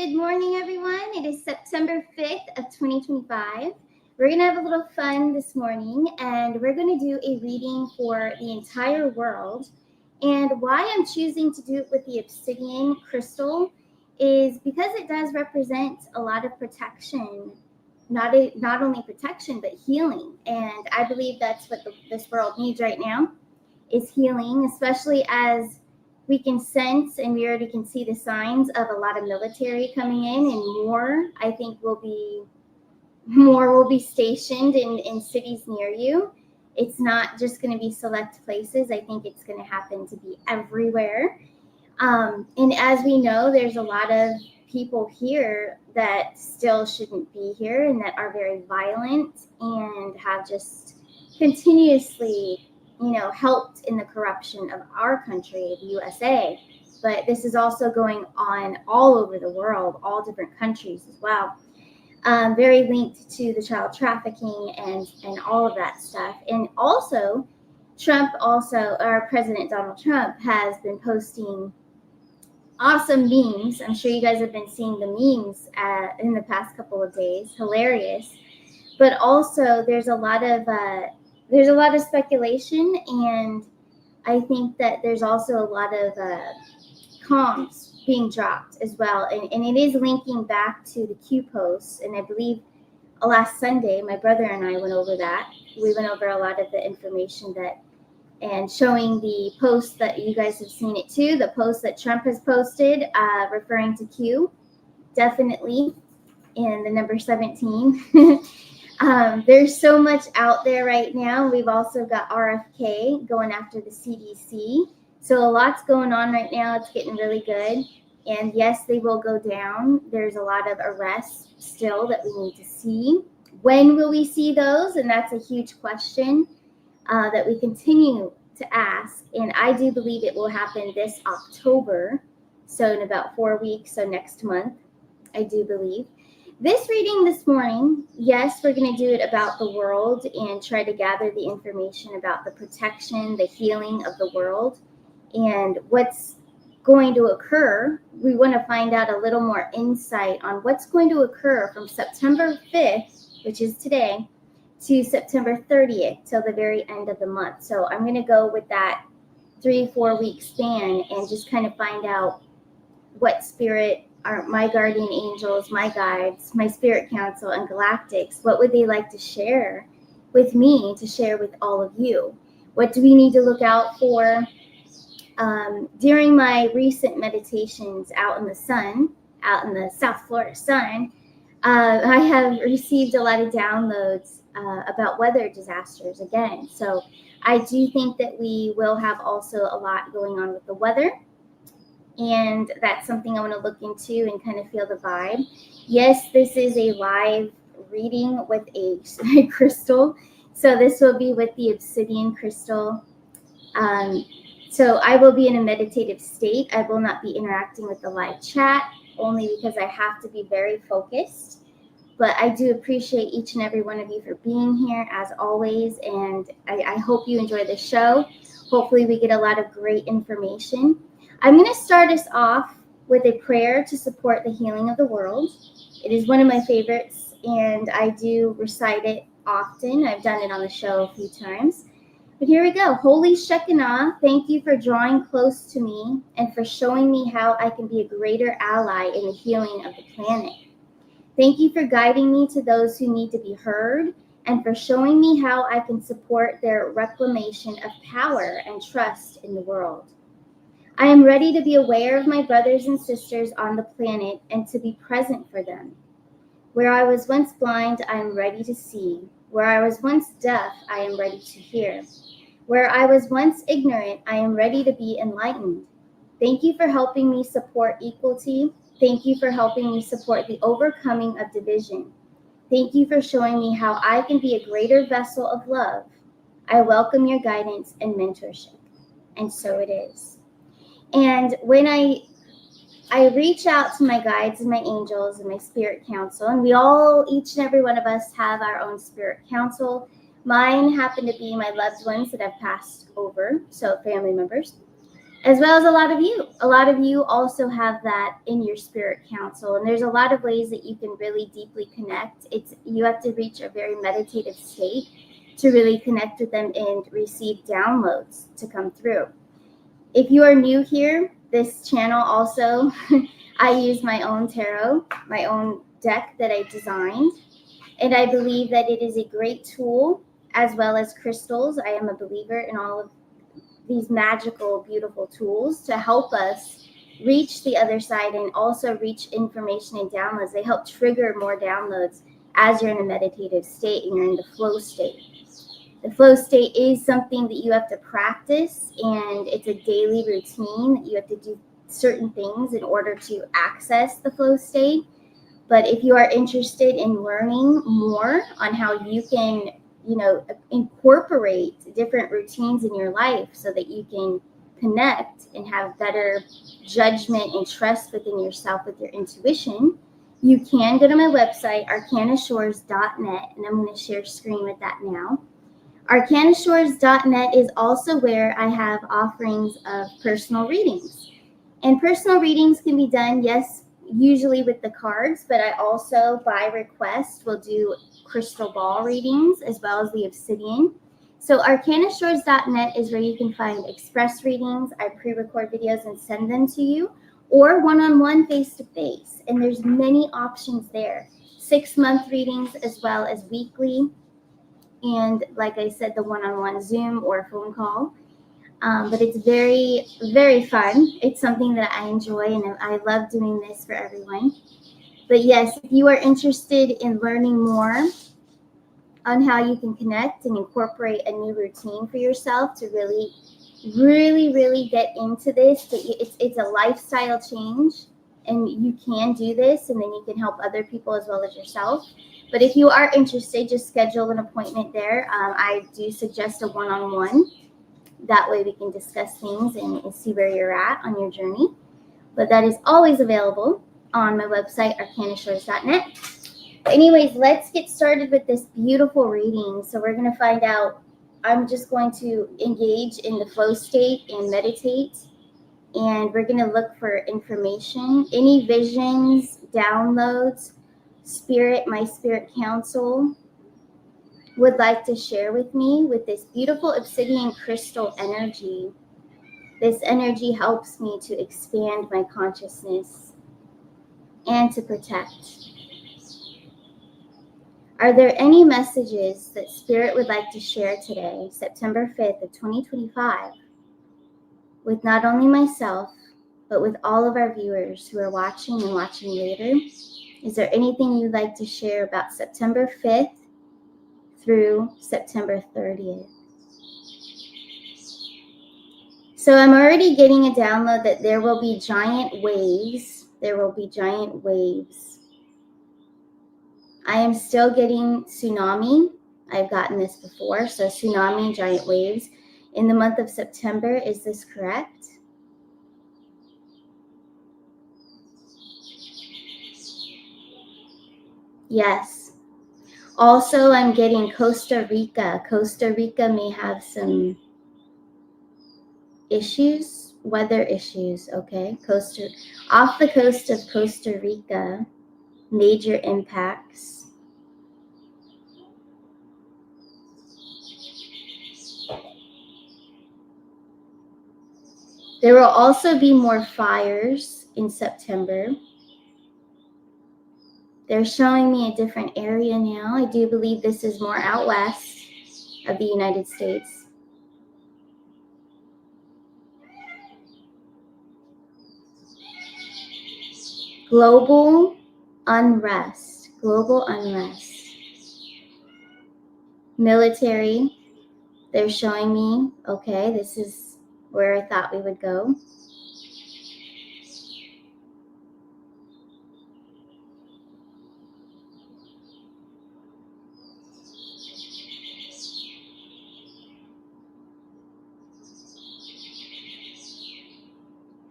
Good morning, everyone. It is September 5th of 2025. We're going to have a little fun this morning, and we're going to do a reading for the entire world. And why I'm choosing to do it with the Obsidian crystal is because it does represent a lot of protection, not only protection, but healing. And I believe that's what this world needs right now, is healing, especially as we can sense and we already can see the signs of a lot of military coming in, and more I think will be stationed in cities near you. It's not just going to be select places. I think it's going to happen to be everywhere. And as we know, there's a lot of people here that still shouldn't be here and that are very violent and have just continuously helped in the corruption of our country, the USA. But this is also going on all over the world, all different countries as well. Very linked to the child trafficking and all of that stuff. And also, our President Donald Trump has been posting awesome memes. I'm sure you guys have been seeing the memes in the past couple of days. Hilarious. But also, there's a lot of speculation, and I think that there's also a lot of comms being dropped as well. And it is linking back to the Q posts. And I believe last Sunday, my brother and I went over that. We went over a lot of the information and showing the post that you guys have seen it too, the post that Trump has posted referring to Q, definitely in the number 17. There's so much out there right now. We've also got RFK going after the CDC. So a lot's going on right now. It's getting really good. And yes, they will go down. There's a lot of arrests still that we need to see. When will we see those? And that's a huge question that we continue to ask. And I do believe it will happen this October. So in about 4 weeks, so next month, I do believe. This reading this morning, yes, we're going to do it about the world and try to gather the information about the protection, the healing of the world, and what's going to occur. We want to find out a little more insight on what's going to occur from September 5th, which is today, to September 30th, till the very end of the month. So I'm going to go with that 3-4 week span and just kind of find out what spirit are my guardian angels, my guides, my spirit council, and galactics. What would they like to share with me, to share with all of you? What do we need to look out for? During my recent meditations out in the sun, out in the South Florida sun, I have received a lot of downloads about weather disasters again. So I do think that we will have also a lot going on with the weather. And that's something I want to look into and kind of feel the vibe. Yes, this is a live reading with a crystal. So this will be with the Obsidian crystal. So I will be in a meditative state. I will not be interacting with the live chat, only because I have to be very focused. But I do appreciate each and every one of you for being here, as always. And I hope you enjoy the show. Hopefully we get a lot of great information. I'm going to start us off with a prayer to support the healing of the world. It is one of my favorites, and I do recite it often. I've done it on the show a few times. But here we go. Holy Shekinah, thank you for drawing close to me and for showing me how I can be a greater ally in the healing of the planet. Thank you for guiding me to those who need to be heard and for showing me how I can support their reclamation of power and trust in the world. I am ready to be aware of my brothers and sisters on the planet and to be present for them. Where I was once blind, I am ready to see. Where I was once deaf, I am ready to hear. Where I was once ignorant, I am ready to be enlightened. Thank you for helping me support equality. Thank you for helping me support the overcoming of division. Thank you for showing me how I can be a greater vessel of love. I welcome your guidance and mentorship. And so it is. And when I reach out to my guides and my angels and my spirit council, and each and every one of us have our own spirit council. Mine happen to be my loved ones that have passed over, so family members. as well as a lot of you. A lot of you also have that in your spirit council, and there's a lot of ways that you can really deeply connect. You have to reach a very meditative state to really connect with them and receive downloads to come through. If you are new here, this channel also, I use my own tarot, my own deck that I designed, and I believe that it is a great tool, as well as crystals. I am a believer in all of these magical, beautiful tools to help us reach the other side and also reach information and downloads. They help trigger more downloads as you're in a meditative state and you're in the flow state. The flow state is something that you have to practice, and it's a daily routine that you have to do certain things in order to access the flow state. But if you are interested in learning more on how you can, incorporate different routines in your life so that you can connect and have better judgment and trust within yourself with your intuition, you can go to my website, arcanashores.net, and I'm going to share screen with that now. Arcanashores.net is also where I have offerings of personal readings. And personal readings can be done, yes, usually with the cards, but I also, by request, will do crystal ball readings as well as the Obsidian. So arcanashores.net is where you can find express readings. I pre-record videos and send them to you, or one-on-one, face-to-face. And there's many options there. 6-month readings as well as weekly. And like I said, the one-on-one Zoom or phone call. But it's very, very fun. It's something that I enjoy, and I love doing this for everyone. But yes, if you are interested in learning more on how you can connect and incorporate a new routine for yourself to really, really, really get into this, it's a lifestyle change, and you can do this, and then you can help other people as well as yourself. But if you are interested, just schedule an appointment there. I do suggest a one-on-one. That way we can discuss things and see where you're at on your journey. But that is always available on my website, arcanashores.net. Anyways, let's get started with this beautiful reading. So we're going to find out, I'm just going to engage in the flow state and meditate. And we're going to look for information, any visions, downloads, my spirit council would like to share with me with this beautiful obsidian crystal energy. This energy helps me to expand my consciousness and to protect. Are there any messages that Spirit would like to share today, September 5th of 2025, with not only myself, but with all of our viewers who are watching and watching later? Is there anything you'd like to share about September 5th through September 30th? So I'm already getting a download that there will be giant waves. There will be giant waves. I am still getting tsunami. I've gotten this before. So tsunami, giant waves in the month of September. Is this correct? Yes. Also, I'm getting Costa Rica. Costa Rica may have some issues, weather issues, okay? Off the coast of Costa Rica, major impacts. There will also be more fires in September. They're showing me a different area now. I do believe this is more out west of the United States. Global unrest. Global unrest. Military. They're showing me, okay, this is where I thought we would go.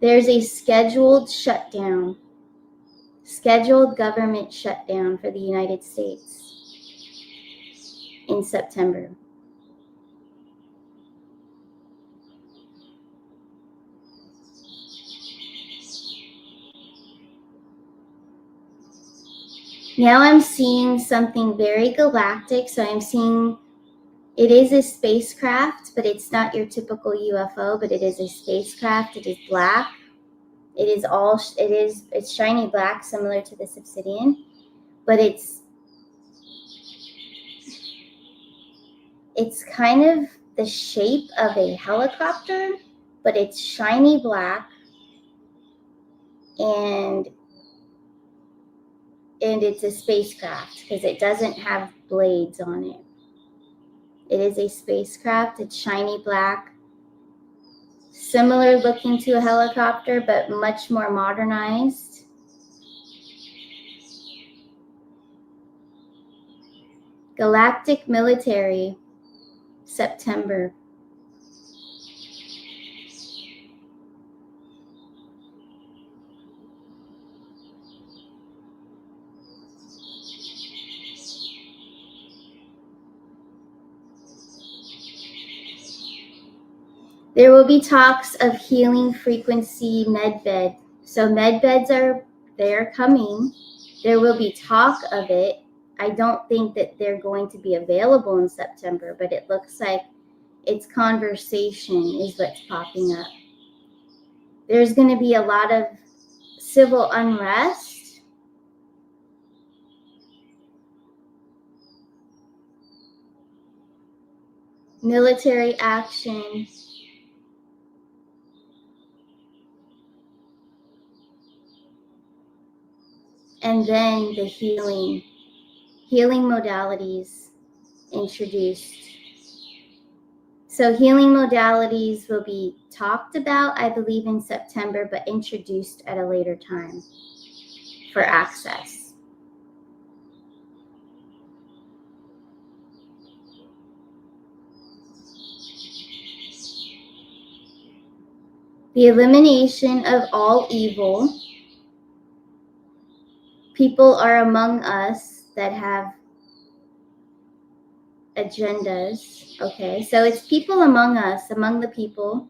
There's a scheduled shutdown, scheduled government shutdown for the United States in September. Now I'm seeing something very galactic. So I'm seeing it is a spacecraft, but it's not your typical UFO, but it is a spacecraft. It is black. It's shiny black, similar to this Obsidian, but it's kind of the shape of a helicopter, but it's shiny black, and it's a spacecraft because it doesn't have blades on it. It is a spacecraft. It's shiny black, similar looking to a helicopter, but much more modernized. Galactic Military, September. There will be talks of healing frequency medbed. So medbeds they're coming. There will be talk of it. I don't think that they're going to be available in September, but it looks like it's conversation is what's popping up. There's going to be a lot of civil unrest. Military action. And then the healing modalities introduced. So healing modalities will be talked about, I believe, in September, but introduced at a later time for access. The elimination of all evil. People are among us that have agendas. Okay, so it's people among us, among the people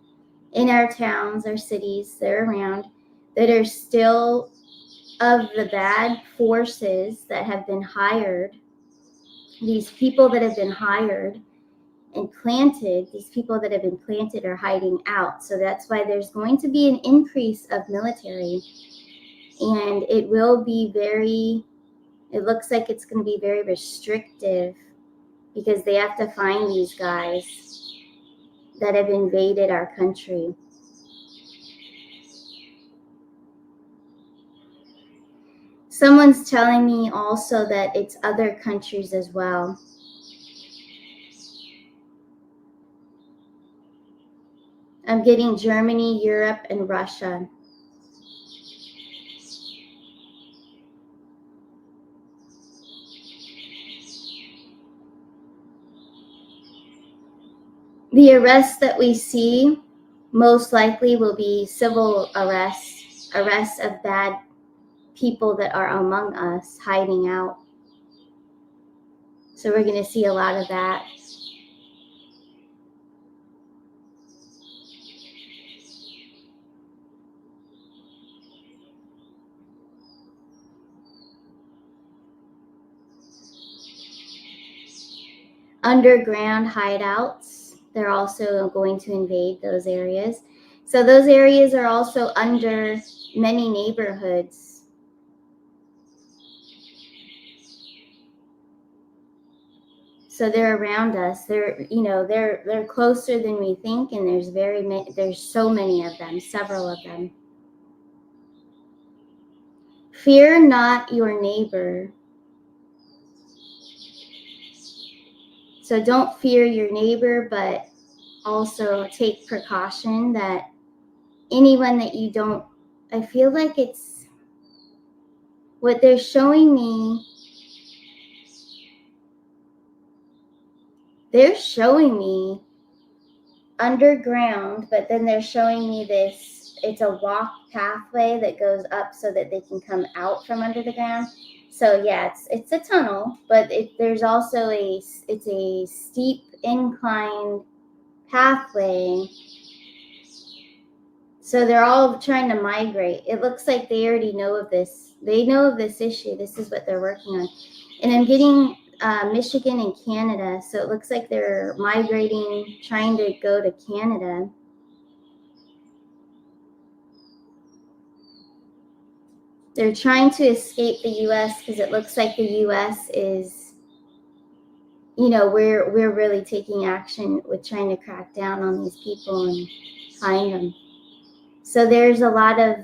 in our towns, our cities, they're around, that are still of the bad forces that have been hired. These people that have been hired and planted, these people that have been planted are hiding out. So that's why there's going to be an increase of military, and it will be it looks like it's going to be very restrictive because they have to find these guys that have invaded our country. Someone's telling me also that it's other countries as well. I'm getting Germany, Europe, and Russia. The arrests that we see most likely will be civil arrests of bad people that are among us hiding out. So we're going to see a lot of that. Underground hideouts, they're also going to invade those areas. So those areas are also under many neighborhoods. So they're around us. They're closer than we think, and there's so many of them, several of them. Fear not your neighbor. So don't fear your neighbor, but also take precaution that anyone that you don't, I feel like it's what they're showing me. They're showing me underground, but then they're showing me this, it's a walk pathway that goes up so that they can come out from under the ground. So yeah, it's a tunnel, but there's also it's a steep incline pathway So they're all trying to migrate. It looks like they already know of this. They know of this issue. This is what they're working on. And I'm getting Michigan and Canada. So it looks like they're migrating, trying to go to Canada. They're trying to escape the U.S. because it looks like the U.S. is, we're really taking action with trying to crack down on these people and find them. So there's a lot of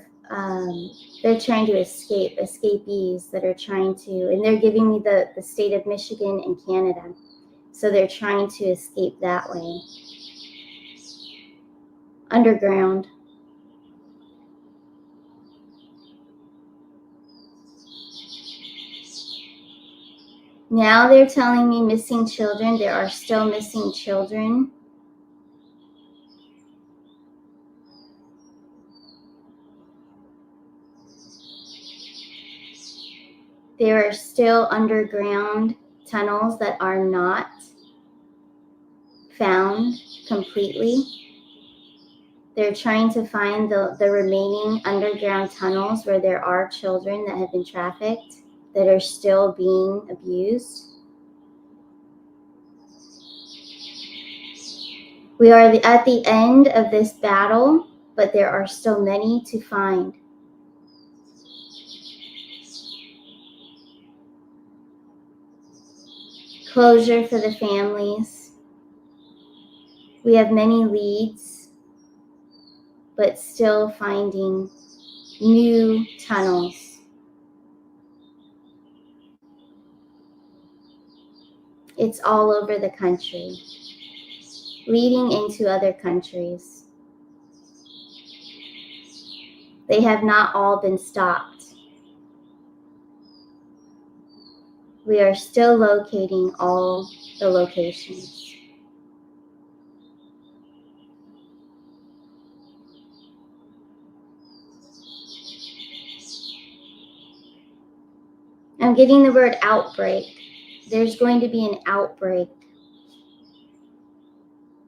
they're trying to escapees that are trying to, and they're giving me the state of Michigan and Canada. So they're trying to escape that way. Underground. Now they're telling me missing children. There are still missing children. There are still underground tunnels that are not found completely. They're trying to find the remaining underground tunnels where there are children that have been trafficked, that are still being abused. We are at the end of this battle, but there are still many to find. Closure for the families. We have many leads, but still finding new tunnels. It's all over the country, leading into other countries. They have not all been stopped. We are still locating all the locations. I'm getting the word outbreak. There's going to be an outbreak,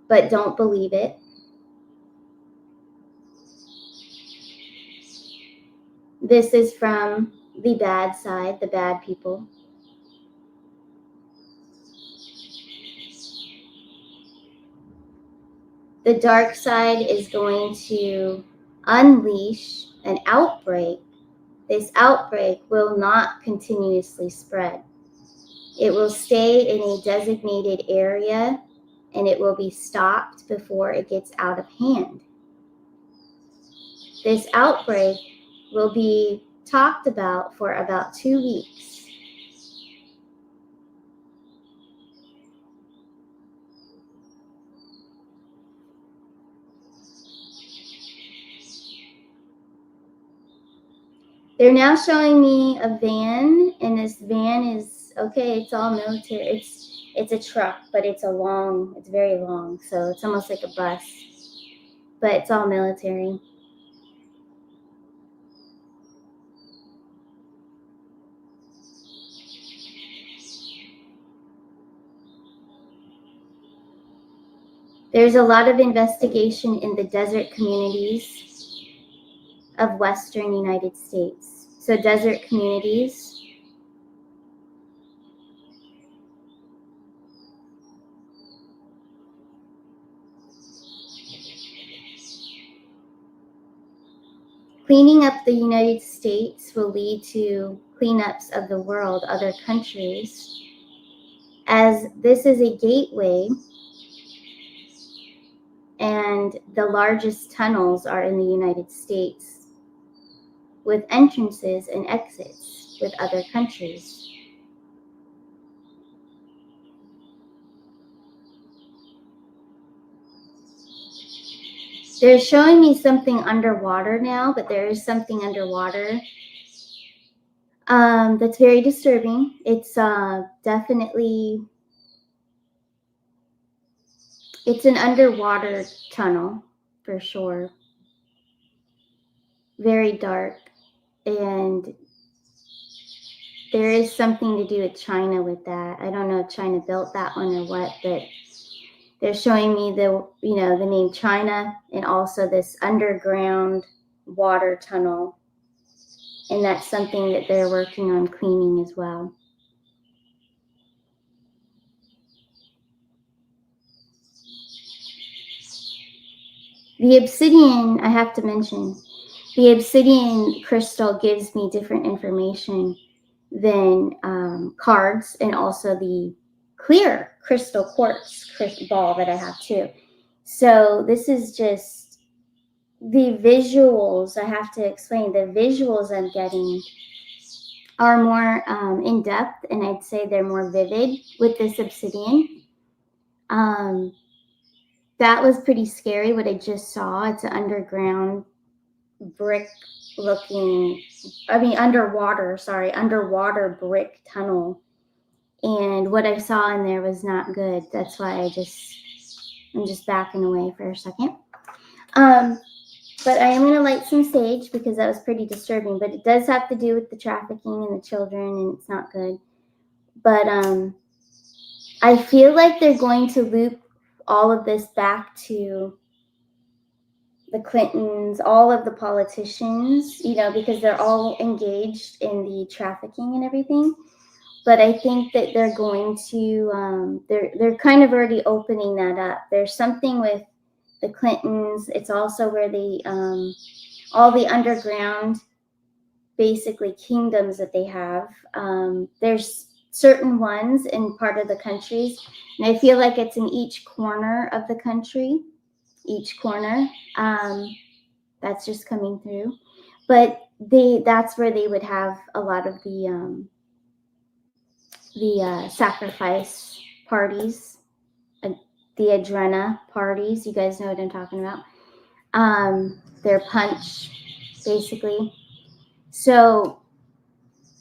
but don't believe it. This is from the bad side, the bad people. The dark side is going to unleash an outbreak. This outbreak will not continuously spread. It will stay in a designated area and it will be stopped before it gets out of hand. This outbreak will be talked about for about 2 weeks. They're now showing me a van, and this van is, okay, it's all military. It's a truck, but it's very long, so it's almost like a bus, but it's all military. There's a lot of investigation in the desert communities of Western United States. So desert communities. Cleaning up the United States will lead to cleanups of the world, other countries, as this is a gateway and the largest tunnels are in the United States with entrances and exits with other countries. They're showing me something underwater now, but there is something underwater that's very disturbing. It's definitely, it's an underwater tunnel for sure. Very dark, and there is something to do with China with that. I don't know if China built that one or what, but they're showing me the name China and also this underground water tunnel. And that's something that they're working on cleaning as well. The obsidian, I have to mention, the obsidian crystal gives me different information than cards, and also the clear crystal quartz crystal ball that I have too. So this is just the visuals. I have to explain the visuals I'm getting are more in depth, and I'd say they're more vivid with this obsidian. That was pretty scary what I just saw. It's an underground brick looking, underwater brick tunnel. And what I saw in there was not good. That's why I'm just backing away for a second. But I am going to light some sage because that was pretty disturbing. But it does have to do with the trafficking and the children, and it's not good. But I feel like they're going to loop all of this back to the Clintons, all of the politicians, because they're all engaged in the trafficking and everything. But I think that they're going to, they're kind of already opening that up. There's something with the Clintons. It's also where all the underground, basically kingdoms that they have. There's certain ones in part of the countries, and I feel like it's in each corner of the country, each corner. That's just coming through. But that's where they would have a lot of the sacrifice parties, the Adrena parties. You guys know what I'm talking about. Their punch, basically. So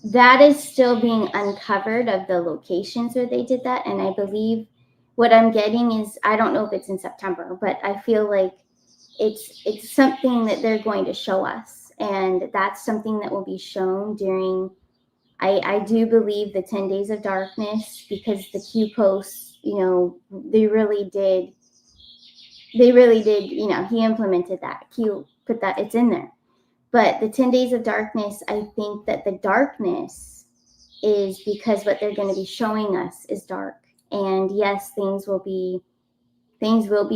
that is still being uncovered of the locations where they did that. And I believe what I'm getting is, I don't know if it's in September, but I feel like it's something that they're going to show us. And that's something that will be shown during, I do believe, the 10 Days of Darkness, because the Q posts, they really did, he implemented that. Q put that, it's in there. But the 10 Days of Darkness, I think that the darkness is because what they're going to be showing us is dark. And yes, things will be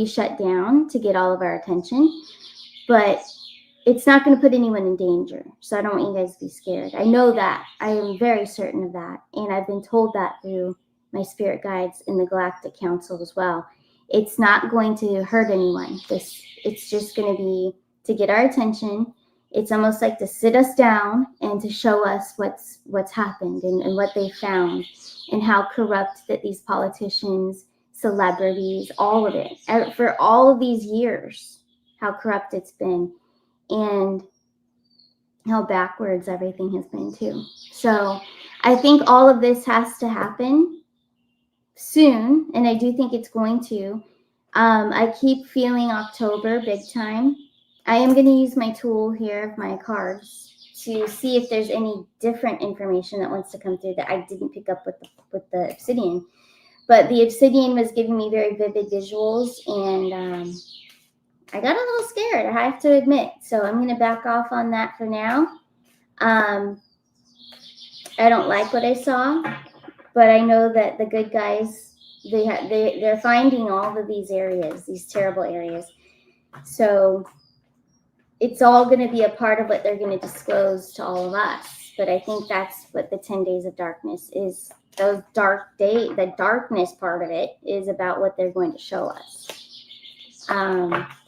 shut down to get all of our attention, but it's not going to put anyone in danger. So I don't want you guys to be scared. I know that. I am very certain of that. And I've been told that through my spirit guides in the Galactic Council as well. It's not going to hurt anyone. It's just going to be to get our attention. It's almost like to sit us down and to show us what's happened and what they found, and how corrupt that these politicians, celebrities, all of it, for all of these years, how corrupt it's been, and how backwards everything has been too. So I think all of this has to happen soon, and I do think it's going to. I keep feeling October big time. I am going to use my tool here of my cards to see if there's any different information that wants to come through that I didn't pick up with the obsidian. But the obsidian was giving me very vivid visuals, and I got a little scared, I have to admit. So I'm going to back off on that for now. I don't like what I saw, but I know that the good guys, they're finding all of these areas, these terrible areas. So it's all going to be a part of what they're going to disclose to all of us. But I think that's what the 10 Days of Darkness is. Those dark days, the darkness part of it is about what they're going to show us.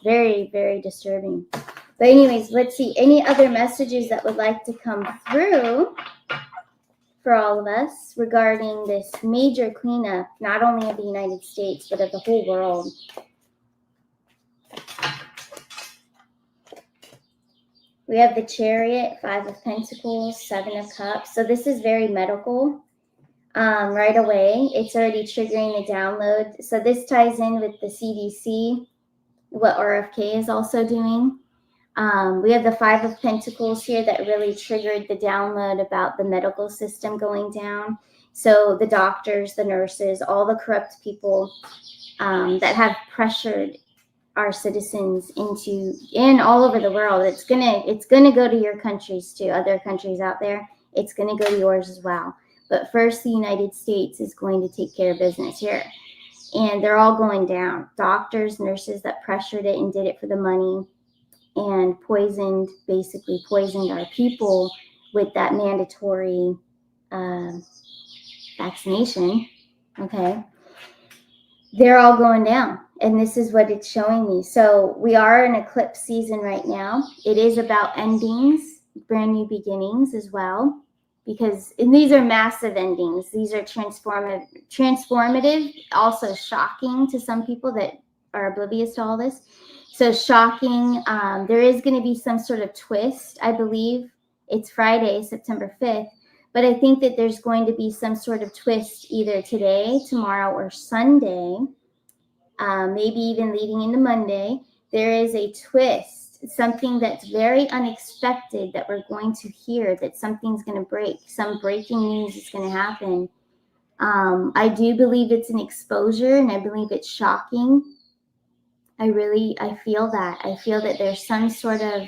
Very, very disturbing. But anyways, let's see. Any other messages that would like to come through for all of us regarding this major cleanup, not only of the United States, but of the whole world? We have the Chariot, 5 of Pentacles, 7 of Cups. So this is very medical. Right away, it's already triggering the download. So this ties in with the CDC, what RFK is also doing. We have the 5 of Pentacles here that really triggered the download about the medical system going down. So the doctors, the nurses, all the corrupt people that have pressured our citizens in all over the world. It's gonna go to your countries too, other countries out there. It's gonna go to yours as well. But first, the United States is going to take care of business here. And they're all going down. Doctors, nurses that pressured it and did it for the money and basically poisoned our people with that mandatory vaccination. Okay. They're all going down. And this is what it's showing me. So we are in eclipse season right now. It is about endings, brand new beginnings as well. And these are massive endings. These are transformative, also shocking to some people that are oblivious to all this. So shocking. There is going to be some sort of twist. I believe it's Friday, September 5th. But I think that there's going to be some sort of twist either today, tomorrow, or Sunday, maybe even leading into Monday. There is a twist, something that's very unexpected that we're going to hear, that something's going to break. Some breaking news is going to happen. I do believe it's an exposure, and I believe it's shocking. I feel that. I feel that there's some sort of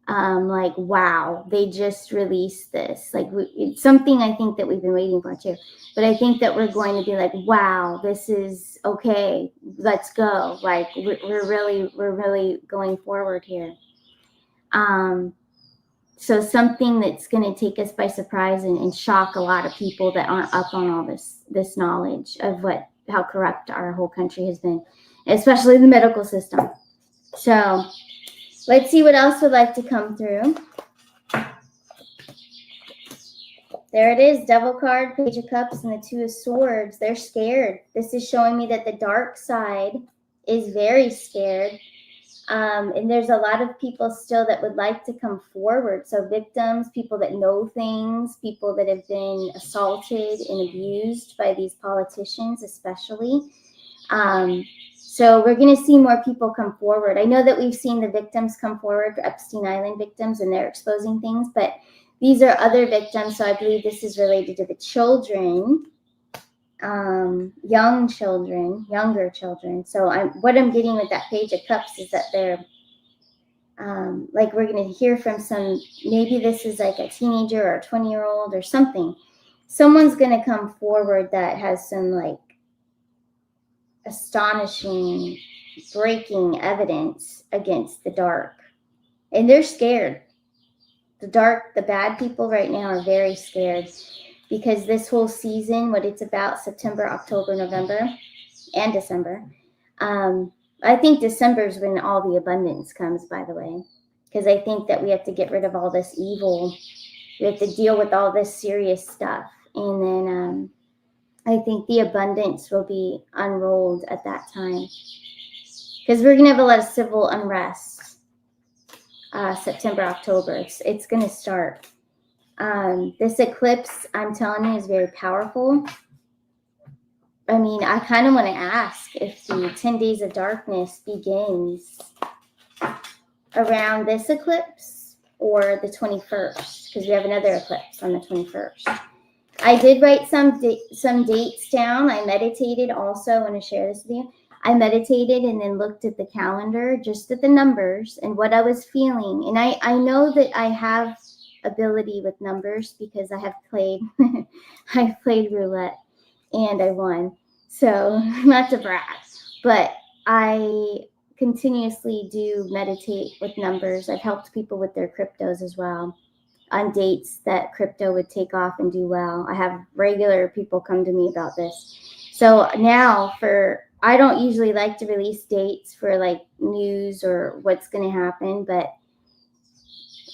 like, wow, they just released this. Like, it's something I think that we've been waiting for too. But I think that we're going to be like, wow, this is okay. Let's go. Like, we're really going forward here. So something that's going to take us by surprise and shock a lot of people that aren't up on all this knowledge of how corrupt our whole country has been, especially the medical system. So let's see what else would like to come through. There it is, Devil card, Page of Cups, and the Two of Swords. They're scared. This is showing me that the dark side is very scared. And there's a lot of people still that would like to come forward. So victims, people that know things, people that have been assaulted and abused by these politicians especially. So we're going to see more people come forward. I know that we've seen the victims come forward, for Epstein Island victims, and they're exposing things, but these are other victims. So I believe this is related to the children, younger children. So what I'm getting with that Page of Cups is that they're like, we're going to hear from maybe this is like a teenager or a 20-year-old or something. Someone's going to come forward that has some like astonishing, breaking evidence against the dark. And they're scared. The bad people right now are very scared, because this whole season, what it's about, September, October, November, and December. I think December is when all the abundance comes, by the way, because I think that we have to get rid of all this evil. We have to deal with all this serious stuff. And then I think the abundance will be unrolled at that time, because we're going to have a lot of civil unrest. September, October, it's going to start. This eclipse, I'm telling you, is very powerful. I mean, I kind of want to ask if the 10 days of darkness begins around this eclipse or the 21st, because we have another eclipse on the 21st. I did write some dates down. I meditated also. I want to share this with you. I meditated and then looked at the calendar, just at the numbers and what I was feeling. And I know that I have ability with numbers because I have played I've played roulette and I won. So not to brag, but I continuously do meditate with numbers. I've helped people with their cryptos as well, on dates that crypto would take off and do well. I have regular people come to me about this. So now I don't usually like to release dates for like news or what's going to happen, but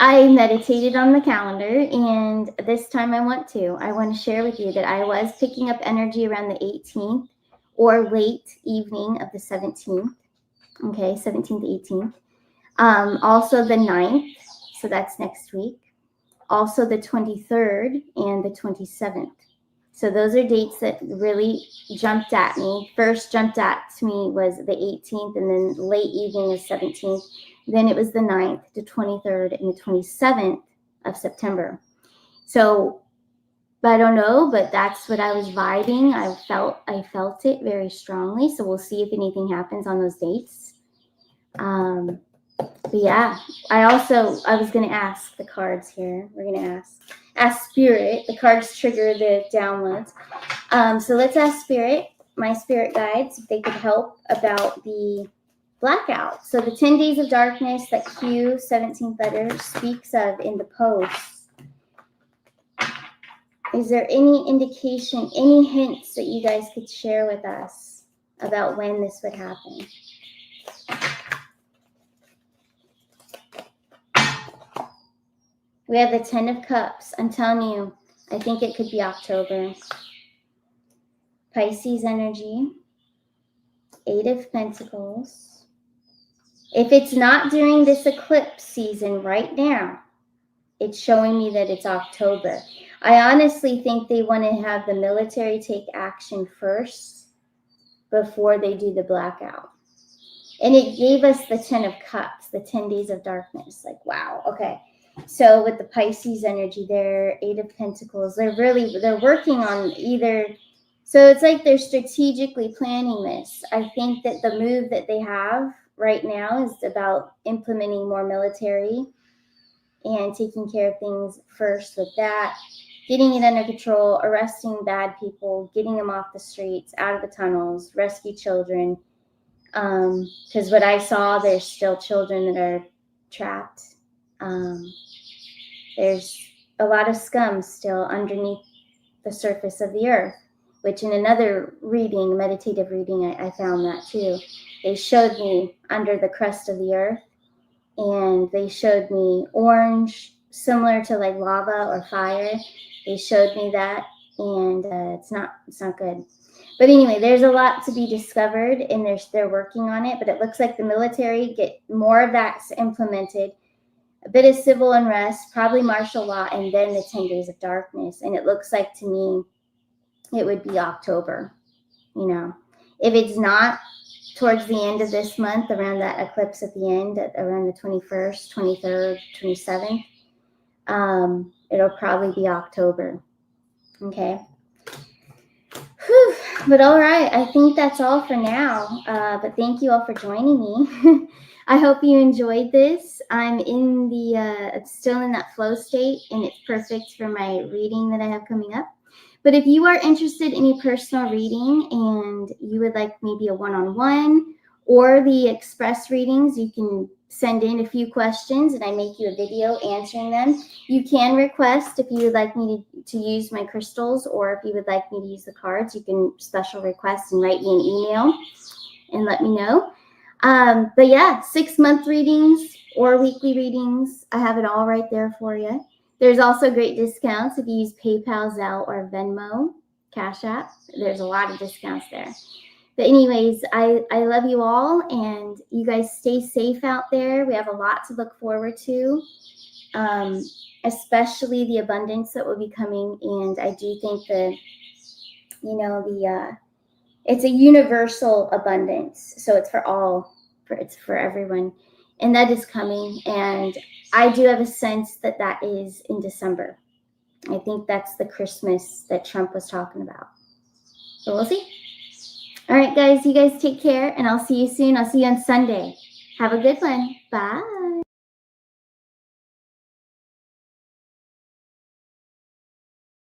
I meditated on the calendar, and this time I want to share with you that I was picking up energy around the 18th or late evening of the 17th. Okay, 17th, 18th. Also the 9th, so that's next week. Also the 23rd and the 27th. So those are dates that really jumped at me. First jumped at me was the 18th, and then late evening is 17th. Then it was the 9th, the 23rd, and the 27th of September. So But I don't know, but that's what I was vibing. I felt it very strongly. So we'll see if anything happens on those dates. But yeah, I was gonna ask the cards here. We're gonna ask Spirit. The cards trigger the downloads. So let's ask Spirit, my spirit guides, if they could help about the blackout. So the 10 days of darkness that Q 17th letter speaks of in the post. Is there any indication, any hints that you guys could share with us about when this would happen? We have the 10 of Cups. I'm telling you, I think it could be October. Pisces energy. 8 of Pentacles. If it's not during this eclipse season right now, it's showing me that it's October. I honestly think they want to have the military take action first before they do the blackout. And it gave us the 10 of Cups, the 10 days of darkness. Like, wow, okay. So with the Pisces energy there, 8 of Pentacles, they're working on either. So it's like they're strategically planning this. I think that the move that they have right now is about implementing more military and taking care of things first with that, getting it under control, arresting bad people, getting them off the streets, out of the tunnels, rescue children. Because what I saw, there's still children that are trapped. There's a lot of scum still underneath the surface of the earth, which in another reading, meditative reading, I found that too. They showed me under the crust of the earth, and they showed me orange, similar to like lava or fire. They showed me that, and it's not good. But anyway, there's a lot to be discovered, and they're working on it. But it looks like the military get more of that's implemented. A bit of civil unrest, probably martial law, and then the 10 days of darkness. And it looks like to me it would be October. You know, if it's not towards the end of this month, around that eclipse at the end, around the 21st, 23rd, 27th, it'll probably be October. Okay. Whew. But all right, I think that's all for now. But thank you all for joining me. I hope you enjoyed this. I'm in still in that flow state, and it's perfect for my reading that I have coming up. But if you are interested in a personal reading and you would like maybe a one-on-one or the express readings, you can send in a few questions and I make you a video answering them. You can request if you would like me to use my crystals, or if you would like me to use the cards, you can special request and write me an email and let me know. But yeah, 6-month readings or weekly readings, I have it all right there for you. There's also great discounts if you use PayPal, Zelle, or Venmo, Cash App. There's a lot of discounts there. But anyways, I love you all, and you guys stay safe out there. We have a lot to look forward to, especially the abundance that will be coming. And I do think that, it's a universal abundance. So it's for all, it's for everyone. And that is coming. And I do have a sense that that is in December. I think that's the Christmas that Trump was talking about. So we'll see. All right, guys, you guys take care, and I'll see you soon. I'll see you on Sunday. Have a good one. Bye.